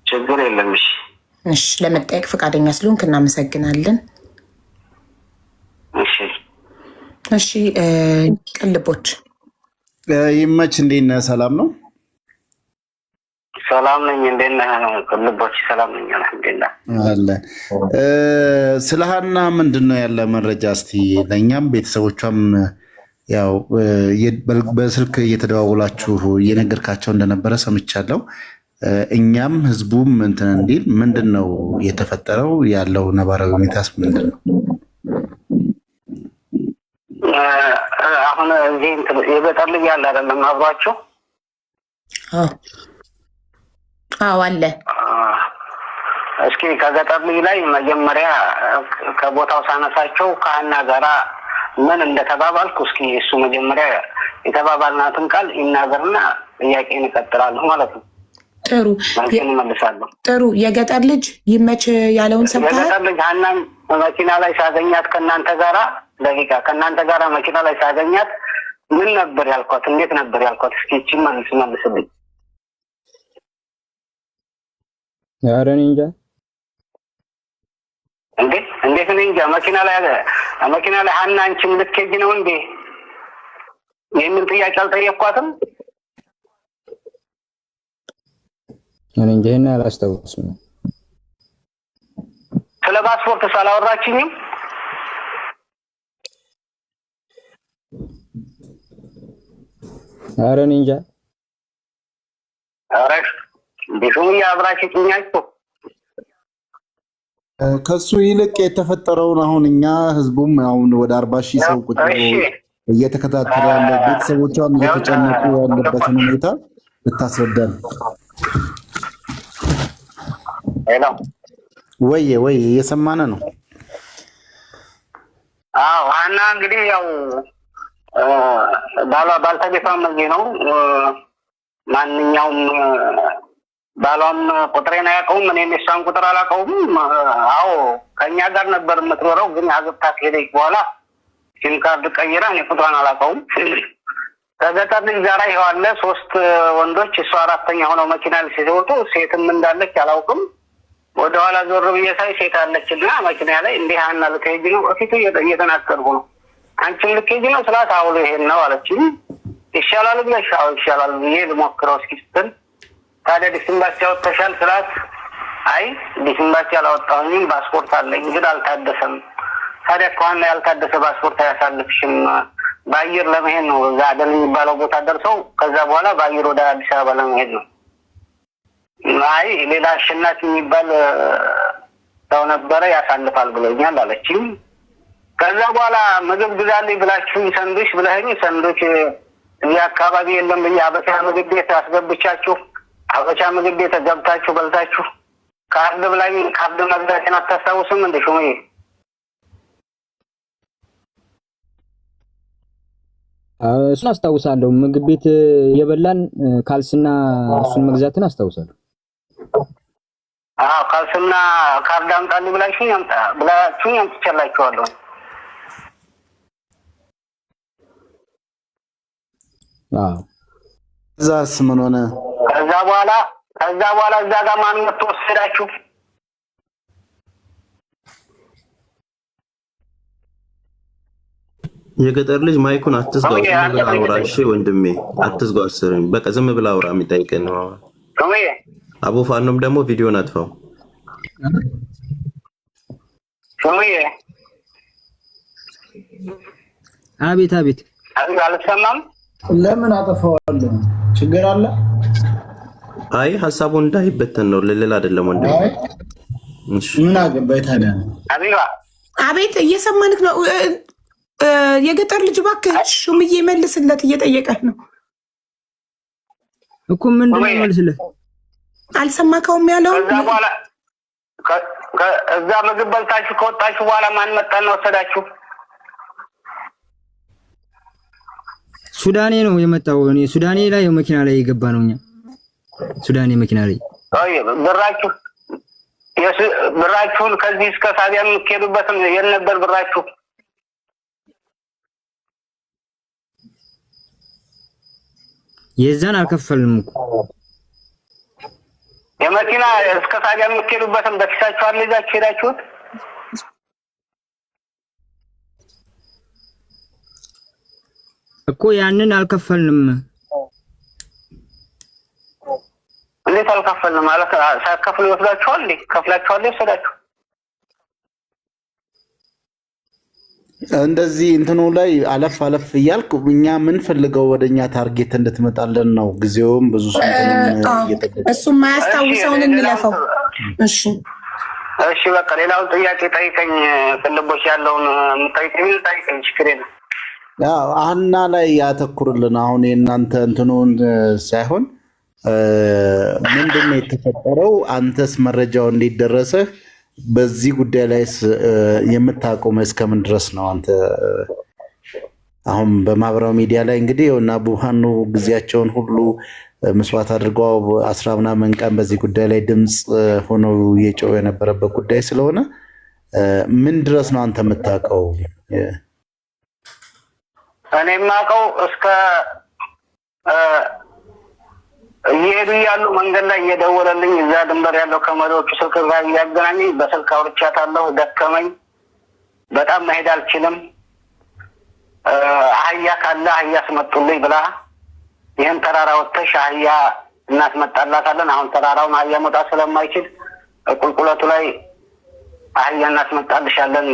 ችግር የለም። እሺ ለመጠየቅ ፈቃደኛ ስለሆንክ እናመሰግናለን። እሺ ቅልቦች ይመች። እንዴት ነህ? ሰላም ነው? ሰላም ነኝ። እንዴት ነህ? ቅልቦች ሰላም ነኝ አልሐምዱሊላህ። አለ ስለ ሀና ምንድን ነው ያለ መረጃ? እስቲ ለእኛም ቤተሰቦቿም ያው በስልክ እየተደዋወላችሁ እየነገርካቸው እንደነበረ ሰምቻለሁ። እኛም ህዝቡም እንትን እንዲል ምንድን ነው የተፈጠረው? ያለው ነባራዊ ሁኔታስ ምንድን ነው? አሁን እዚህ የገጠር ልጅ ያለ አይደለም አብሯችሁ? አዎ አለ። እስኪ ከገጠር ልጅ ላይ መጀመሪያ ከቦታው ሳነሳቸው ከሀና ጋራ ምን እንደተባባልኩ እስኪ እሱ መጀመሪያ የተባባልናትን ቃል ይናገርና ጥያቄን እቀጥላለሁ ማለት ነው። ጥሩ መልሳለሁ። ጥሩ የገጠር ልጅ ይመች ያለውን ሰምተሃል? የገጠር ልጅ ሀናን መኪና ላይ ሳገኛት ከእናንተ ጋራ ከእናንተ ጋራ መኪና ላይ ሳገኛት ምን ነበር ያልኳት? እንዴት ነበር ያልኳት? እስኪ እቺ መልስልኝ። ኧረ እኔ እንጃ። እንዴት እኔ እንጃ? መኪና ላይ ሀና አንቺም ልትሄጂ ነው እንዴ? ይህንን ጥያቄ አልጠየቅኳትም። እኔ እንጃ፣ ይሄን አላስታውስም። ስለ ፓስፖርት ሳላወራችኝም? ኧረ እኔ እንጃ። ኧረ ቢሹም ያብራችሁኛችሁ። ከሱ ይልቅ የተፈጠረውን አሁን እኛ ህዝቡም አሁን ወደ 40,000 ሰው ቁጭ እየተከታተለ ያለ ቤተሰቦቿም እየተጨነቁ ያለበትን ሁኔታ ብታስረዳን። ወይ እየሰማነ ነው? አዎ ሀና እንግዲህ ያው ባልተቤቷም እዚህ ነው። ማንኛውም ባሏም ቁጥሬን አያውቀውም፣ እኔም የሷን ቁጥር አላውቀውም። አዎ ከእኛ ጋር ነበር የምትኖረው፣ ግን አግብታ ከሄደች በኋላ ሲም ካርድ ቀይራ እኔ ቁጥሯን አላውቀውም። ከገጠር ልጅ ጋር ይኸው አለ 3 ወንዶች፣ እሷ 4ተኛ ሆነው መኪና ላይ ሲወጡ ሴትም እንዳለች አላውቅም። ወደኋላ ዞር ብዬ ሳይ ሴት አለችና መኪና ላይ እንዲህ ሀና ልትሄጂ ነው? እፊቱ እየተናገርኩ ነው። አንቺም ልትሄጂ ነው ስላት አውሎ ይሄን ነው አለችኝ። ይሻላል ብለሽ? አዎ ይሻላል ብዬ ልሞክረው እስኪ ስትል ታዲያ ዲስምባሲ አወጥተሻል ስላት አይ ዲስምባሲ አላወጣሁኝም ፓስፖርት አለኝ ግን አልታደሰም። ታዲያ ከዋና ያልታደሰ ፓስፖርት አያሳልፍሽም፣ በአየር ለመሄድ ነው እዛ አደል የሚባለው ቦታ ደርሰው ከዛ በኋላ በአየር ወደ አዲስ አበባ ለመሄድ ነው። አይ ሌላ አሸናፊ የሚባል ሰው ነበረ ያሳልፋል ብሎኛል አለችኝ። ከዛ በኋላ ምግብ ግዛልኝ ብላችሁኝ ሰንዱች ብለኸኝ ሰንዱች እዚህ አካባቢ የለም ብዬ አበሻ ምግብ ቤት አስገብቻችሁ አበሻ ምግብ ቤት ገብታችሁ በልታችሁ ካርድ ብላኝ ካርድ መግዛቴን አታስታውስም እንደ ሹምዬ? እሱን አስታውሳለሁ። ምግብ ቤት የበላን ካልስና እሱን መግዛትን አስታውሳለሁ። አዎ ካልስና ካርድ አምጣልኝ ብላችሁኝ አምጥቼላችኋለሁ። አዎ እዛስ ምን ሆነ? ከዛ በኋላ እዛ ጋር ማን መጥቶ ወሰዳችሁ? የገጠር ልጅ ማይኩን አትዝጋው፣ ዝም ብለህ አውራ። እሺ ወንድሜ አትዝጋው፣ አስርኝ በቃ ዝም ብለህ አውራ። የሚጠይቀን ነው። አቡ ፋኖም ደግሞ ቪዲዮን አጥፋው። አቤት አቤት። አልሰማም። ለምን አጠፋዋለሁ? ችግር አለ? አይ ሐሳቡ እንዳይበተን ነው፣ ለሌላ አይደለም ወንድሜ። እሺ ምን አገባኝ ታዲያ? አቤት እየሰማንክ ነው። የገጠር ልጅ እባክህ ሹምዬ መልስለት፣ እየጠየቀህ ነው እኮ። ምንድን ነው መልስለት? አልሰማከውም ያለው? እዛ ምግብ በልታችሁ ከወጣችሁ በኋላ ማን መጣና ወሰዳችሁ? ሱዳኔ ነው የመጣው። እኔ ሱዳኔ ላይ መኪና ላይ የገባ ነው። እኛ ሱዳኔ መኪና ላይ ብራችሁን ከዚህ እስከ ሳቢያ የምትሄዱበትን የት ነበር ብራችሁ? የዛን አልከፈልንም እኮ የመኪና እስከ ታዲያ የምትሄዱበትም በፊታችሁ አለ ይዛችሁ ሄዳችሁት እኮ ያንን አልከፈልንም። እንዴት አልከፈልንም ማለት ሳከፍሉ ይወስዳችኋል እንዴ? ከፍላችኋል ይወስዳችሁ እንደዚህ እንትኑ ላይ አለፍ አለፍ እያልኩ እኛ ምን ፈልገው ወደኛ ታርጌት እንድትመጣለን ነው። ጊዜውም ብዙ እሱም ማያስታውሰውን እንለፈው። እሺ እሺ በቃ ሌላው ጥያቄ ጠይቀኝ። ፍልቦች ያለውን የምጠይቀኝ ጠይቀኝ ችግር የለም። ያው አሁንና ላይ ያተኩርልን። አሁን የእናንተ እንትኑን ሳይሆን ምንድነው የተፈጠረው? አንተስ መረጃው እንዴት ደረሰህ? በዚህ ጉዳይ ላይ የምታቆመ እስከምን ድረስ ነው? አንተ አሁን በማህበራዊ ሚዲያ ላይ እንግዲህ እና ቡሃኑ ጊዜያቸውን ሁሉ መስዋዕት አድርገው 10 ምናምን ቀን በዚህ ጉዳይ ላይ ድምፅ ሆነው እየጮሁ የነበረበት ጉዳይ ስለሆነ ምን ድረስ ነው አንተ የምታውቀው? እኔ የማውቀው እስከ እየሄዱ ያሉ መንገድ ላይ እየደወለልኝ እዛ ድንበር ያለው ከመሪዎቹ ስልክ ጋር እያገናኘኝ በስልክ አውርቻታለሁ። ደከመኝ፣ በጣም መሄድ አልችልም፣ አህያ ካለ አህያ አስመጡልኝ ብላ ይህን ተራራ ወጥተሽ አህያ እናስመጣላታለን። አሁን ተራራውን አህያ መውጣት ስለማይችል ቁልቁለቱ ላይ አህያ እናስመጣልሻለን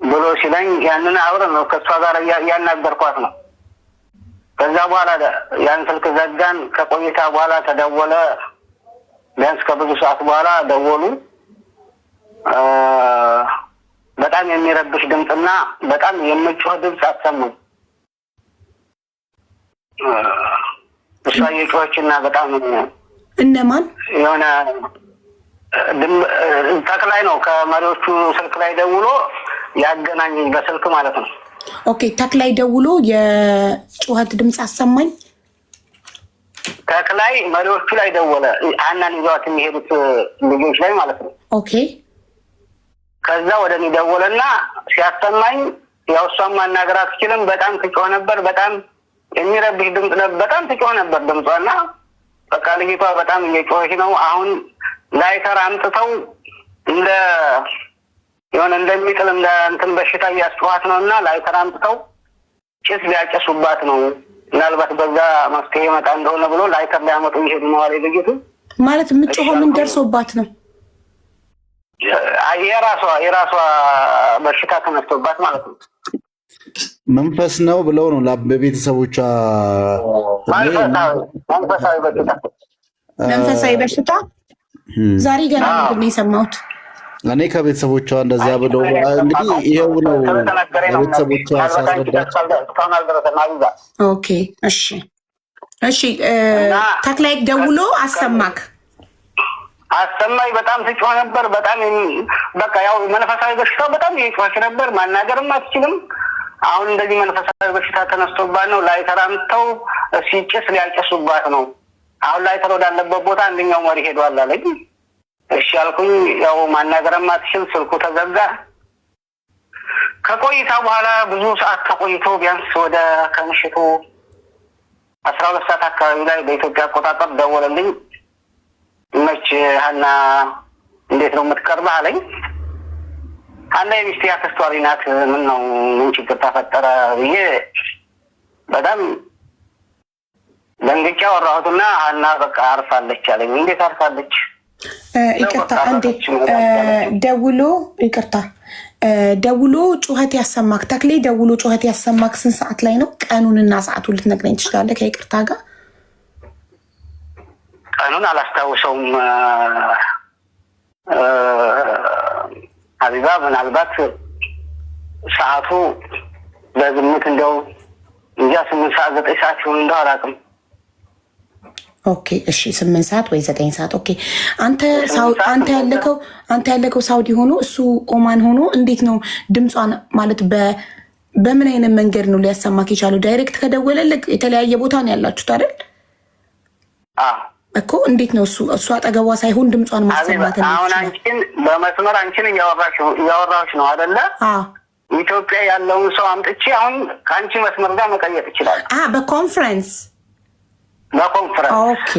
ብሎ ሲለኝ ያንን አብረን ነው ከሷ ጋር ያናገርኳት ነው። ከዛ በኋላ ያን ስልክ ዘጋን። ከቆይታ በኋላ ተደወለ። ቢያንስ ከብዙ ሰዓት በኋላ ደወሉ። በጣም የሚረብሽ ድምፅና በጣም የሚጮህ ድምፅ አሰማኝ። እሷ እየጮኸችና በጣም እነማን የሆነ ተክላይ ነው ከመሪዎቹ ስልክ ላይ ደውሎ ያገናኘኝ በስልክ ማለት ነው። ኦኬ ተክላይ ደውሎ የጩኸት ድምፅ አሰማኝ። ተክላይ መሪዎቹ ላይ ደወለ፣ አናን ይዘዋት የሚሄዱት ልጆች ላይ ማለት ነው። ኦኬ ከዛ ወደ እኔ ደወለና ሲያሰማኝ ያው እሷን ማናገር አትችልም። በጣም ትጮህ ነበር። በጣም የሚረብሽ ድምፅ ነበር። በጣም ትጮህ ነበር ድምጿና በቃ ልጅቷ በጣም እየጮኸች ነው። አሁን ላይተር አምጥተው እንደ የሆነ እንደሚጥል እንደ እንትን በሽታ እያስጨዋት ነው እና ላይተር አምጥተው ጭስ ሊያጨሱባት ነው። ምናልባት በዛ መፍትሄ መጣ እንደሆነ ብሎ ላይተር ሊያመጡ ይሄዱ ነው አለ ልጅቱ። ማለት የምትጮኸው ምን ደርሶባት ነው? የራሷ በሽታ ተነስቶባት ማለት ነው። መንፈስ ነው ብለው ነው ለቤተሰቦቿ መንፈሳዊ በሽታ ዛሬ ገና ነው የሰማሁት። እኔ ከቤተሰቦቿ እንደዛ ብለው እንግዲህ ይሄው ነው ቤተሰቦቿ ሳስረዳቸው። ኦኬ እሺ እሺ ተክላይ ደውሎ አሰማኝ። በጣም ትጮህ ነበር። በጣም በቃ ያው መንፈሳዊ በሽታ በጣም እየጮኸች ነበር። ማናገርም አትችልም። አሁን እንደዚህ መንፈሳዊ በሽታ ተነስቶባት ነው። ላይተር አምጥተው ሲጭስ ሊያጨሱባት ነው። አሁን ላይተር ወዳለበት ቦታ አንደኛው መሪ ሄዷል አለኝ። እሺ አልኩኝ። ያው ማናገርም አትችል፣ ስልኩ ተዘጋ። ከቆይታ በኋላ ብዙ ሰዓት ተቆይቶ ቢያንስ ወደ ከምሽቱ 12 ሰዓት አካባቢ ላይ በኢትዮጵያ አቆጣጠር ደወለልኝ። መች ሀና እንዴት ነው የምትቀርበህ አለኝ። ሀና የሚስቴ አክስቷ ልጅ ናት። ምን ነው ምን ችግር ተፈጠረ ብዬ በጣም ደንግጬ አወራሁትና ሀና በቃ አርፋለች አለኝ። እንዴት አርፋለች? ይቅርታ አንዴ ደውሎ ጩኸት ያሰማክ ተክሌ ደውሎ ጩኸት ያሰማክ ስንት ሰዓት ላይ ነው? ቀኑንና ሰዓቱን ልትነግረኝ ትችላለህ? ከይቅርታ ጋር ቀኑን አላስታውሰውም ሀቢባ። ምናልባት ሰዓቱ በግምት እንደው እንጃ 8 ሰዓት 9 ሰዓት ሲሆን እንደው አላውቅም። ኦኬ እሺ 8 ሰዓት ወይ 9 ሰዓት። ኦኬ አንተ ያለከው ሳውዲ ሆኖ እሱ ኦማን ሆኖ እንዴት ነው ድምጿን ማለት በምን አይነት መንገድ ነው ሊያሰማክ የቻለው? ዳይሬክት ከደወለልክ የተለያየ ቦታ ነው ያላችሁት አይደል? እኮ እንዴት ነው እሱ አጠገቧ ሳይሆን ድምጿን ማሰማት ነው? አሁን አንቺን በመስመር አንቺን እያወራሽ ነው አይደለ? ኢትዮጵያ ያለውን ሰው አምጥቼ አሁን ከአንቺ መስመር ጋር መቀየጥ ይችላል። በኮንፈረንስ በኮንፈረንስ ኦኬ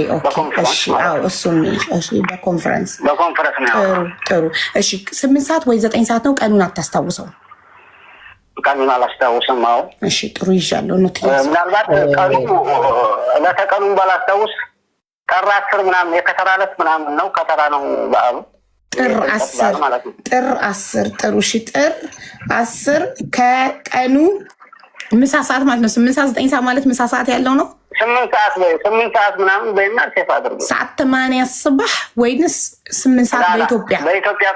እሺ አዎ እሱም እሺ በኮንፈረንስ ነው። ጥሩ እሺ 8 ሰዓት ወይ 9 ሰዓት ነው ቀኑን አታስታውሰው ቀኑን አላስታውስም አዎ እሺ ጥሩ ይዣለሁ ነው ምናልባት ቀኑ ለተቀኑን ባላስታውስ ጥር 10 ምናምን የከተራለት ምናምን ነው ከተራ ነው በዓሉ ጥር 10 ጥሩ እሺ ጥር 10 ከቀኑ ምሳ ሰዓት ማለት ነው 8 ሰዓት 9 ሰዓት ማለት ምሳ ሰዓት ያለው ነው 8 ሰዓት ምናምን በእና ሴፍ አድርጉ ሰዓት 8 صبح ወይንስ 8 ሰዓት በኢትዮጵያ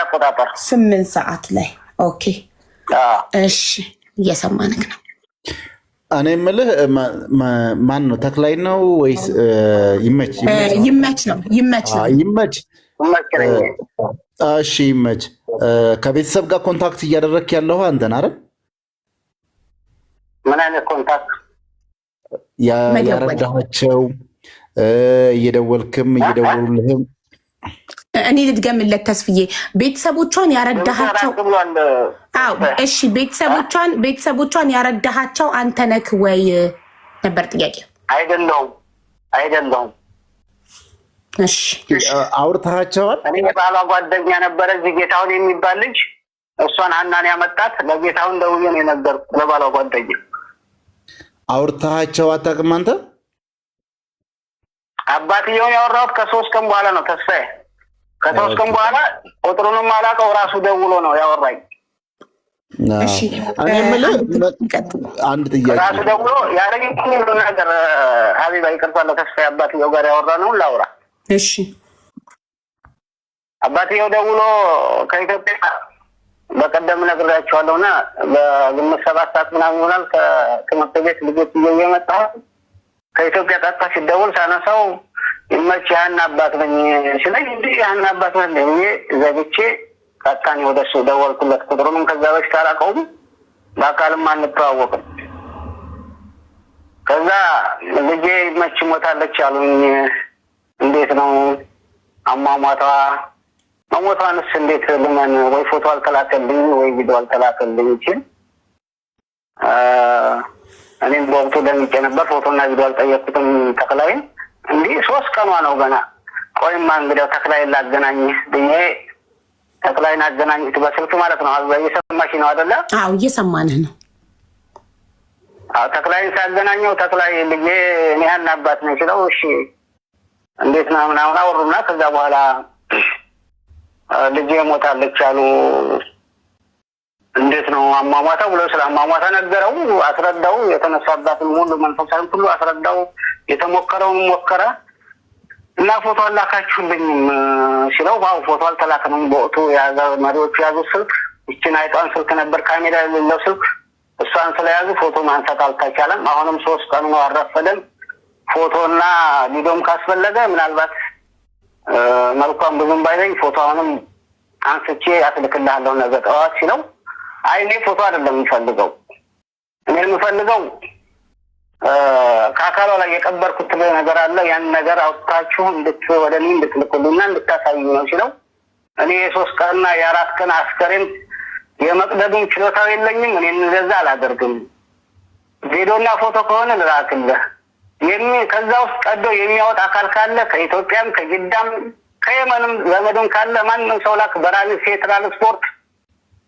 አቆጣጠር 8 ሰዓት ላይ ኦኬ እሺ እየሰማንክ ነው እኔ የምልህ ማን ነው ተክላይ ነው ወይስ ይመች ነው እሺ ይመች ከቤተሰብ ጋር ኮንታክት እያደረግክ ያለው አንተን አይደል ምን አይነት ኮንታክት ያረዳቸው እየደወሉልህም እኔ ልድገምለት ተስፍዬ ቤተሰቦቿን ያረዳሃቸው አዎ እሺ ቤተሰቦቿን ያረዳሃቸው አንተ ነህ ወይ ነበር ጥያቄ አይደለም እሺ አውርታቸዋል እኔ ባሏ ጓደኛ ነበረ እዚህ ጌታውን የሚባል ልጅ እሷን ሀናን ያመጣት ለጌታውን ደውዬ ነው የነገርኩት ለባሏ ጓደኛ አውርታቸው አታውቅም አንተ አባትየውን ያወራሁት ከ3 ቀን በኋላ ነው ተስፋዬ ከ3 ቀን በኋላ ቁጥሩንም አላውቀው ራሱ ደውሎ ነው ያወራኝ እሺ እኔ የምልህ አንድ ጥያቄ ራሱ ደውሎ ያረኝ ሁሉ ነገር ሀቢባ ይቅርታ ለተስፋዬ አባትየው ጋር ያወራ ነው ላውራ እሺ አባትየው ደውሎ ከኢትዮጵያ በቀደም ነግራቸዋለሁና በግምት 7 ሰዓት ምናምን ይሆናል ከትምህርት ቤት ልጆች እየመጣ ከኢትዮጵያ ቀጥታ ሲደውል ሳነሳው ይመች ያን አባት ነኝ ሲለኝ እንዴ ያን አባት ነኝ ዘግቼ ቀጥታኝ ወደሱ ደወልኩለት ቁጥሩንም ከዛ በፊት አላውቀውም በአካልም አንተዋወቅም ከዛ ልጄ ይመች ሞታለች አሉኝ እንዴት ነው አሟሟቷ መሞቷንስ እንዴት ለማን ወይ ፎቶ አልተላከልኝ ወይ ቪዲዮ አልተላከልኝ ይችል እኔም በወቅቱ ደንቄ ነበር ፎቶና ቪዲዮ አልጠየቅኩትም ተክላይ እንዴ 3 ቀኗ ነው ገና ቆይማ እንግዲህ ተክላይ ላገናኝ ብዬ ተክላይን አገናኝት በስልክ ማለት ነው እየሰማሽ ነው አይደለ አዎ እየሰማንህ ነው ተክላይን ሳገናኘው ተክላይ ልጄ እኔ ያን አባት ነኝ ሲለው እሺ እንዴት ነው ምናምን አወሩና ከዛ በኋላ ልጄ ሞታለች አሉ እንዴት ነው አሟሟታ ብሎ ስለአሟሟታ ነገረው አስረዳው የተነሳባትን ሙሉ መንፈሳዊ ሁሉ አስረዳው የተሞከረውን ሞከረ እና ፎቶ አላካችሁልኝም ሲለው ዋው ፎቶ አልተላከንም በወቅቱ ያዛ መሪዎቹ ያዙ ስልክ እቺን አይጧን ስልክ ነበር ካሜራ ያለው ስልክ እሷን ስለያዙ ፎቶ ማንሳት አልተቻለም አሁንም 3 ቀን ነው አረፈደን ፎቶና ቪዲዮም ካስፈለገ ምናልባት መልኳም ብዙም ባይለኝ ፎቶውንም አንስቼ አስልክልሃለሁ ነገር ጠዋት ሲለው አይ እኔ ፎቶ አይደለም የምፈልገው እኔ የምፈልገው ካካሎ ላይ የቀበርኩት ነገር አለ ያን ነገር አውጥታችሁ ወደኔ እንድትልኩልኝና እንድታሳዩኝ ነው ሲለው እኔ የ3 ቀንና የ4 ቀን አስከሬን የመቅደዱን ችሎታው የለኝም እኔ እንደዛ አላደርግም ቪዲዮና ፎቶ ከሆነ ልላክልህ ከዛ ውስጥ ቀዶ የሚያወጣ አካል ካለ ከኢትዮጵያም ከጅዳም ከየመንም ዘመዱን ካለ ማንንም ሰው ላክ በራኒ ትራንስፖርት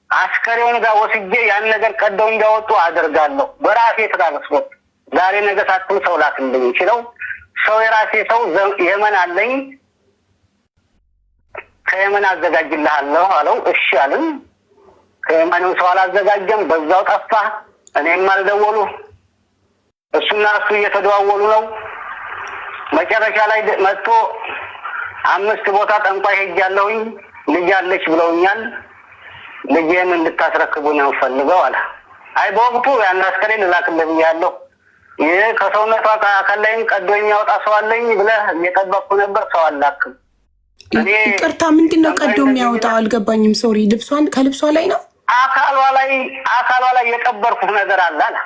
አስከሬውን ጋር ወስጄ ያን ነገር ቀደው እንዲያወጡ አደርጋለሁ በራሴ ትራንስፖርት ዛሬ ነገ ሳትል ሰው ላክልኝ ይችላል ሰው የራሴ ሰው የመን አለኝ ከየመን አዘጋጅልሃለሁ አለው እሺ አልን ከየመን ሰው አላዘጋጀም በዛው ጠፋ እኔም አልደወሉ እሱና እሱ እየተደዋወሉ ነው መጨረሻ ላይ መጥቶ 5 ቦታ ጠንቋይ ሄጃለሁኝ ልጅ አለች ብለውኛል ልጄን እንድታስረክቡ ነው ፈልገው አለ አይ በወቅቱ ያን አስከሬን ላክልኝ ያለው ይሄ ከሰውነቷ አካላይን ቀዶ የሚያወጣ ሰው አለኝ ብለህ እየጠበቅኩ ነበር ሰው አላክም ይቅርታ ምንድነው ቀዶ የሚያወጣው አልገባኝም ሶሪ ልብሷን ከልብሷ ላይ ነው አካሏ ላይ የቀበርኩት ነገር አለ አለ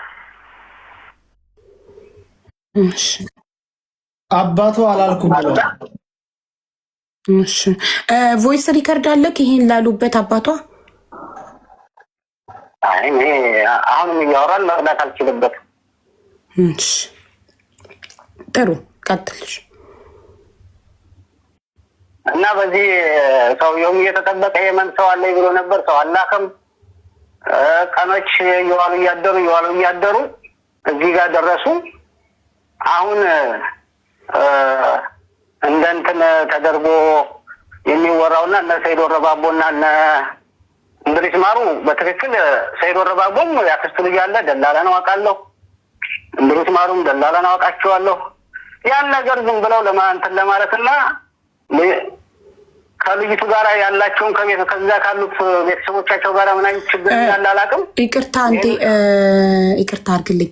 እሺ አባቱ አላልኩም ብለው እሺ ቮይስ ሪከርድ አለክ ይሄን ላሉበት አባቷ አይ አሁን የሚያወራን መቅዳት አልችልበት እሺ ጥሩ ቀጥልሽ። እና በዚህ ሰውየውም እየተጠበቀ የመን ሰው አለ ብሎ ነበር። ሰው አላከም። ቀኖች እየዋሉ እያደሩ እዚህ ጋር ደረሱ። አሁን እንደ እንትን ተደርጎ የሚወራውና እነ ሰይድ ወረባቦና እነ እንድሪስ ማሩ በትክክል ሰይድ ወረባቦም ያክስቱ ልጅ አለ ደላላ ነው አውቃለሁ። እንድሪስ ማሩም ደላላ ነው አውቃቸዋለሁ። ያን ነገር ዝም ብለው ለማንተን ለማለትና ከልጅቱ ጋር ያላቸውን ከዛ ካሉት ቤተሰቦቻቸው ጋር ምን አይነት ችግር እንዳለ አላውቅም። ይቅርታ አድርግልኝ።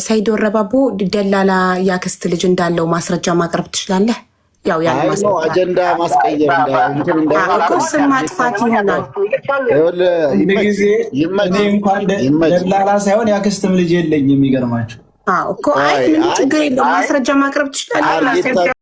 ሰይድ ወረባቦ ደላላ ያክስት ልጅ እንዳለው ማስረጃ ማቅረብ ትችላለህ? ያው ያን አጀንዳ ማስቀየር ስም ማጥፋት ይሆናል። ጊዜ እኔ እንኳን ደላላ ሳይሆን ያክስትም ልጅ የለኝም። የሚገርማቸው እኮ አይ ምን ችግር የለውም። ማስረጃ ማቅረብ ትችላለህ።